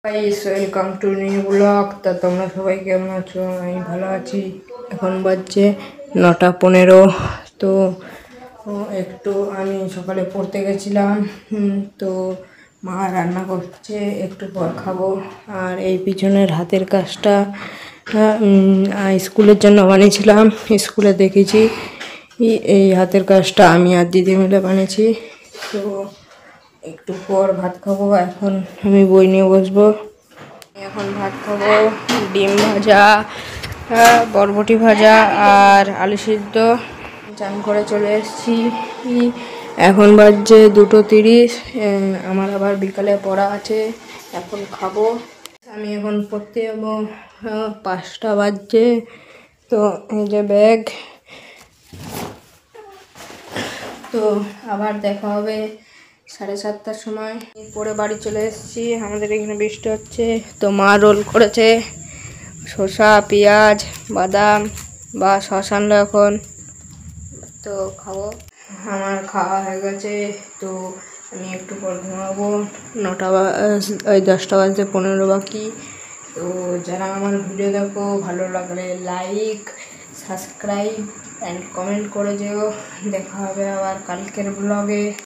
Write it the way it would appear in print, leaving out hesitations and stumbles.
Guys welcome to new blog. তা তোমরা সবাই কেমন আছো? আমি ভালো আছি। এখন বাজছে 9:15। তো একটু আমি সকালে পড়তে গেছিলাম, তো মা রান্না করছে, একটু পর খাবো। আর এই পিছনের হাতের কাজটা স্কুলের জন্য বানিয়েছিলাম, স্কুলে দেখেছি। এই হাতের কাজটা আমি আর দিদি মিলে বানিয়েছি। তো একটু পর ভাত খাবো। এখন আমি বই নিয়ে বসবো। এখন ভাত খাবো, ডিম ভাজা, বরবটি ভাজা আর আলু সিদ্ধ। চান করে চলে এসেছি। এখন বাজছে 2:30। আমার আবার বিকালে পড়া আছে, এখন খাবো। আমি এখন পড়তে যাবো, 5টা বাজছে। তো এই যে ব্যাগ। তো আবার দেখা হবে 7:30টার সময়। পরে বাড়ি চলে এসেছি। আমাদের এখানে বৃষ্টি হচ্ছে। তো মা রোল করেছে, শসা, পেঁয়াজ, বাদাম বা শসা আনলো এখন। তো খাবো। আমার খাওয়া হয়ে গেছে। তো আমি একটু পর ঘুমাবো। 10টা বাজতে 15 বাকি। তো যারা আমার ভিডিও দেখো, ভালো লাগলে লাইক, সাবস্ক্রাইব অ্যান্ড কমেন্ট করে যেও। দেখা হবে আবার কালকের ব্লগে।